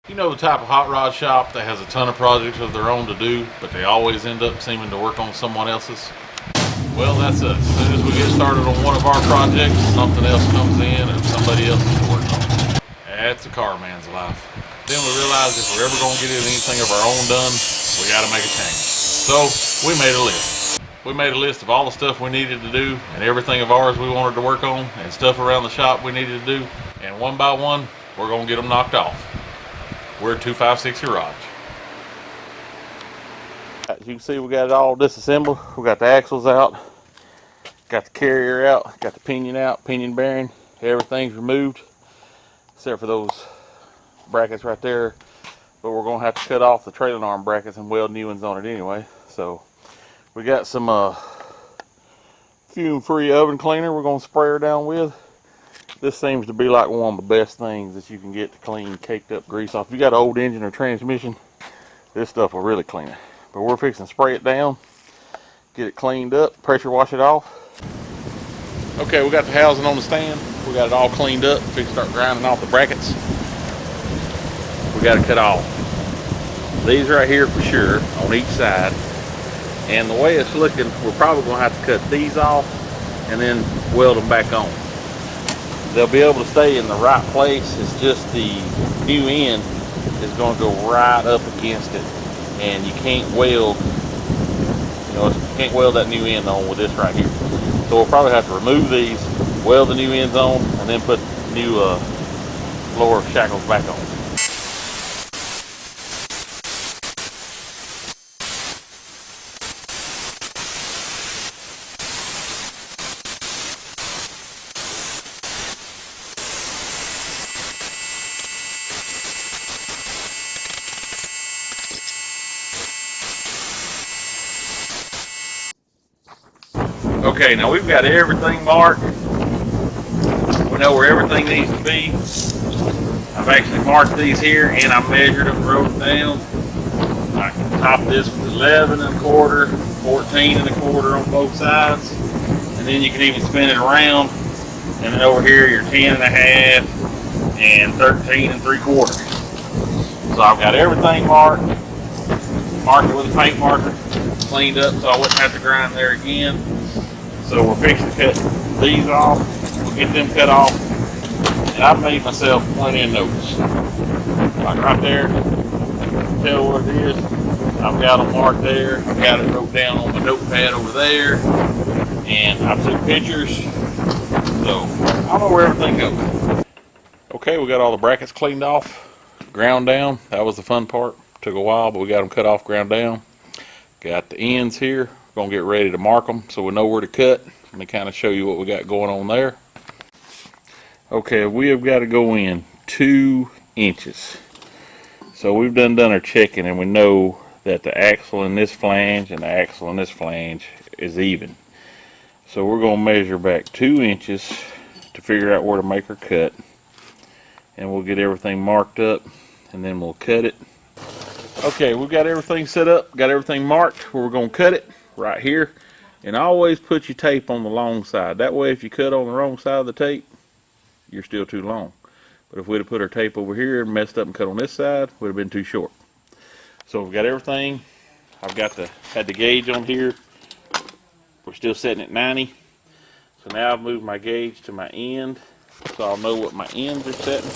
You know the type of hot rod shop that has a ton of projects of their own to do, but they always end up seeming to work on someone else's? Well, that's us. As soon as we get started on one of our projects, something else comes in and somebody else is working on it. That's a car man's life. Then we realized if we're ever going to get anything of our own done, we got to make a change. So we made a list. We made a list of all the stuff we needed to do and everything of ours we wanted to work on and stuff around the shop we needed to do. And one by one, we're going to get them knocked off. We're 256 Garage. As you can see, we got it all disassembled. We got the axles out, got the carrier out, got the pinion out, pinion bearing. Everything's removed except for those brackets right there. But we're going to have to cut off the trailing arm brackets and weld new ones on it anyway. So we got some fume-free oven cleaner we're going to spray her down with. This seems to be like one of the best things that you can get to clean caked up grease off. If you got an old engine or transmission, this stuff will really clean it. But we're fixing to spray it down, get it cleaned up, pressure wash it off. Okay, we got the housing on the stand. We got it all cleaned up. Fixing to start grinding off the brackets. We got to cut off these right here for sure on each side. And the way it's looking, we're probably going to have to cut these off and then weld them back on. They'll be able to stay in the right place. It's just the new end is going to go right up against it, and you can't weld, you can't weld that new end on with this right here. So we'll probably have to remove these, weld the new ends on, and then put new lower shackles back on. Okay, now we've got everything marked. We know where everything needs to be. I've actually marked these here and I measured them, wrote them down. I can top this with 11 1/4, 14 1/4 on both sides. And then you can even spin it around. And then over here you're 10 1/2 and 13 3/4. So I've got everything marked. Marked it with a paint marker. Cleaned up so I wouldn't have to grind there again. So we're fixing to cut these off. We'll get them cut off. And I've made myself plenty of notes. Like right there, tell what it is. I've got them marked there. I've got it wrote down on my notepad over there. And I took pictures. So I know where everything goes. Okay, we got all the brackets cleaned off, ground down. That was the fun part. Took a while, but we got them cut off, ground down. Got the ends here. Gonna get ready to mark them so we know where to cut. Let me kind of show you what we got going on there. Okay, we have got to go in 2 inches. So we've done our checking and we know that the axle in this flange and the axle in this flange is even. So we're gonna measure back 2 inches to figure out where to make our cut, and we'll get everything marked up and then we'll cut it. Okay, we've got everything set up, got everything marked where we're gonna cut it. Right here, and always put your tape on the long side. That way if you cut on the wrong side of the tape, you're still too long. But if we'd have put our tape over here and messed up and cut on this side, would have been too short. So we've got everything. I've got had the gauge on here. We're still setting at 90. So now I've moved my gauge to my end so I'll know what my ends are setting.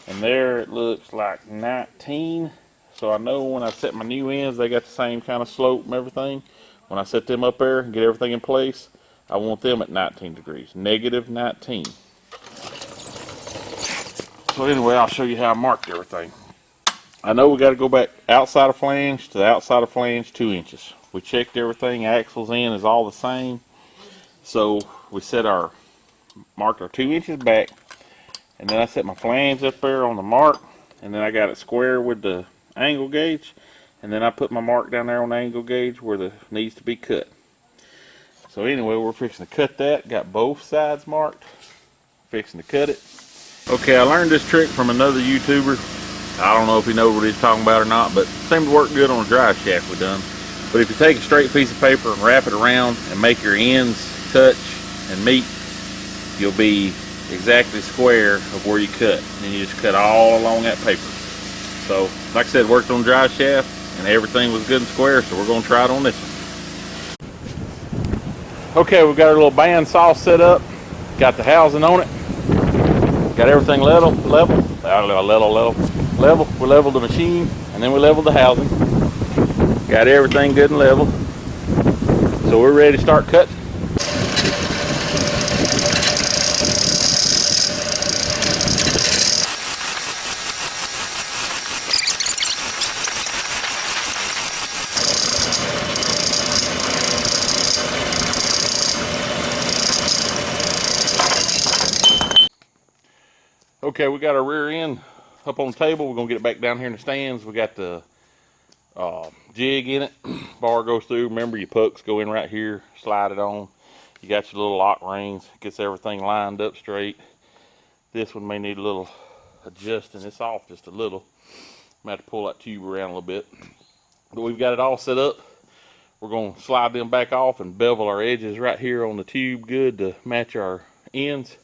And there it looks like 19. So I know when I set my new ends, they got the same kind of slope and everything. When I set them up there and get everything in place, I want them at 19 degrees, negative 19. So anyway, I'll show you how I marked everything. I know we got to go back outside of flange to the outside of flange 2 inches. We checked everything, axles in is all the same. So we marked our 2 inches back, and then I set my flange up there on the mark, and then I got it square with the angle gauge, and then I put my mark down there on the angle gauge where it needs to be cut. So anyway, we're fixing to cut that. Got both sides marked. Fixing to cut it. Okay, I learned this trick from another YouTuber. I don't know if he knows what he's talking about or not, but it seemed to work good on a drive shaft we done. But if you take a straight piece of paper and wrap it around and make your ends touch and meet, you'll be exactly square of where you cut. And you just cut all along that paper. So, like I said, worked on drive shaft and everything was good and square, so we're gonna try it on this one. Okay, we've got our little bandsaw set up, got the housing on it, got everything level. We leveled the machine, and then we leveled the housing. Got everything good and level, so we're ready to start cutting. Okay, we got our rear end up on the table. We're gonna get it back down here in the stands. We got the jig in it. Bar goes through. Remember, your pucks go in right here. Slide it on. You got your little lock rings. Gets everything lined up straight. This one may need a little adjusting. It's off just a little. I'm gonna have to pull that tube around a little bit. But we've got it all set up. We're gonna slide them back off and bevel our edges right here on the tube good to match our ends.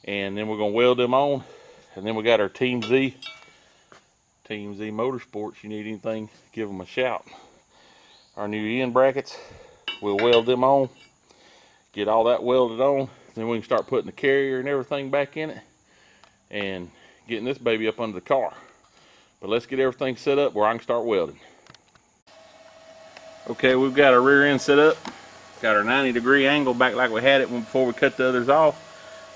And then we're gonna weld them on. And then we got our Team Z Motorsports. You need anything, give them a shout. Our new end brackets, we'll weld them on, get all that welded on, then we can start putting the carrier and everything back in it and getting this baby up under the car. But let's get everything set up where I can start welding. Okay, we've got our rear end set up, got our 90-degree angle back like we had it before we cut the others off.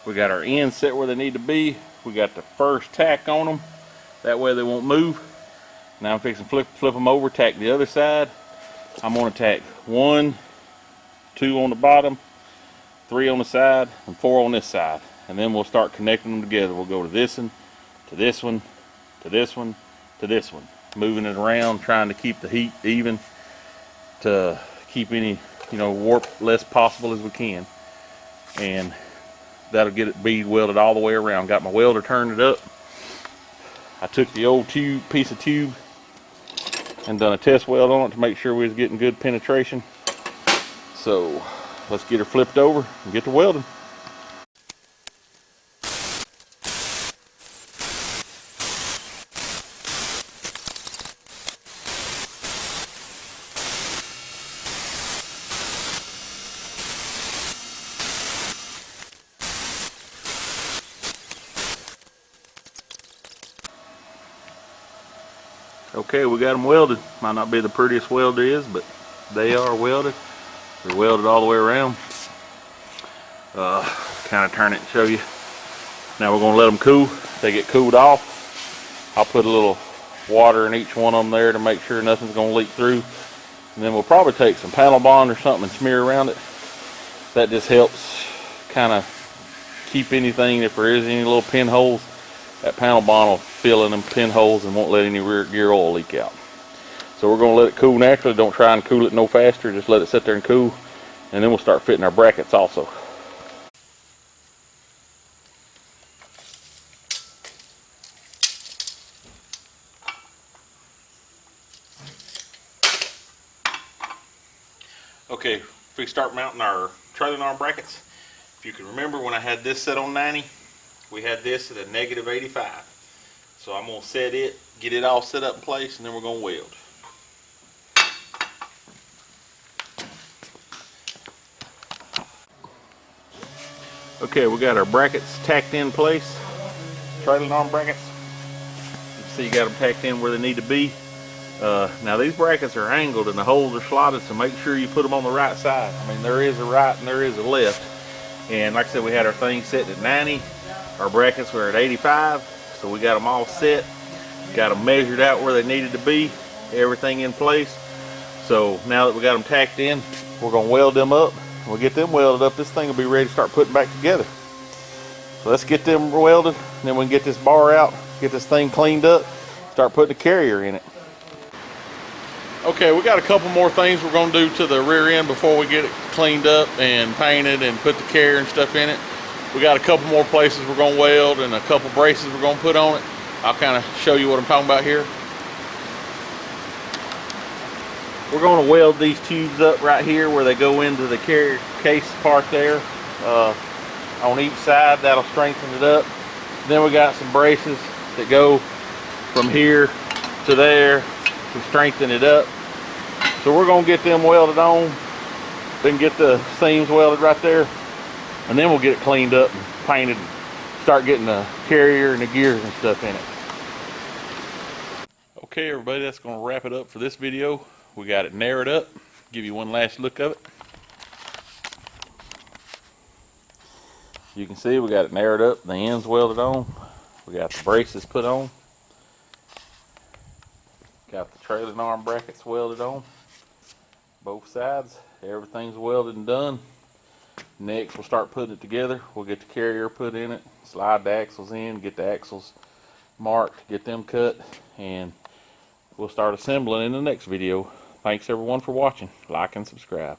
We got our ends set where they need to be. We got the first tack on them, that way they won't move. Now I'm fixing to flip them over, tack the other side. I'm going to tack 1, 2 on the bottom, 3 on the side, and 4 on this side. And then we'll start connecting them together. We'll go to this one, to this one, to this one, to this one. Moving it around, trying to keep the heat even, to keep any, warp less possible as we can. And that'll get it bead welded all the way around. Got my welder turned it up. I took the old piece of tube and done a test weld on it to make sure we was getting good penetration. So let's get her flipped over and get to welding. Okay, we got them welded. Might not be the prettiest weld there is, but they are welded. They're welded all the way around. Kind of turn it and show you. Now we're going to let them cool. They get cooled off. I'll put a little water in each one of them there to make sure nothing's going to leak through. And then we'll probably take some panel bond or something and smear around it. That just helps kind of keep anything, if there is any little pinholes, that panel bond will fill in them pinholes and won't let any rear gear oil leak out. So we're going to let it cool naturally. Don't try and cool it no faster. Just let it sit there and cool. And then we'll start fitting our brackets also. Okay, if we start mounting our trailing arm brackets, if you can remember when I had this set on 90, we had this at a -85. So I'm going to set it, get it all set up in place, and then we're going to weld. Okay, we got our brackets tacked in place, trailing arm brackets. You can see you got them tacked in where they need to be. Now these brackets are angled and the holes are slotted, so make sure you put them on the right side. I mean, there is a right and there is a left. And like I said, we had our thing set at 90. Our brackets were at 85, so we got them all set. Got them measured out where they needed to be, everything in place. So now that we got them tacked in, we're going to weld them up. We'll get them welded up. This thing will be ready to start putting back together. So let's get them welded, and then we can get this bar out, get this thing cleaned up, start putting the carrier in it. Okay, we got a couple more things we're going to do to the rear end before we get it cleaned up and painted and put the carrier and stuff in it. We got a couple more places we're going to weld and a couple braces we're going to put on it. I'll kind of show you what I'm talking about here. We're going to weld these tubes up right here where they go into the carrier case part there. On each side, that'll strengthen it up. Then we got some braces that go from here to there to strengthen it up. So we're gonna get them welded on, then get the seams welded right there, and then we'll get it cleaned up and painted, and start getting the carrier and the gears and stuff in it. Okay everybody, that's gonna wrap it up for this video. We got it narrowed up. Give you one last look of it. You can see we got it narrowed up, the ends welded on. We got the braces put on. Got the trailing arm brackets welded on. Both sides, everything's welded and done. Next we'll start putting it together. We'll get the carrier put in it, slide the axles in, get the axles marked, get them cut, and we'll start assembling in the next video. Thanks everyone for watching. Like and subscribe.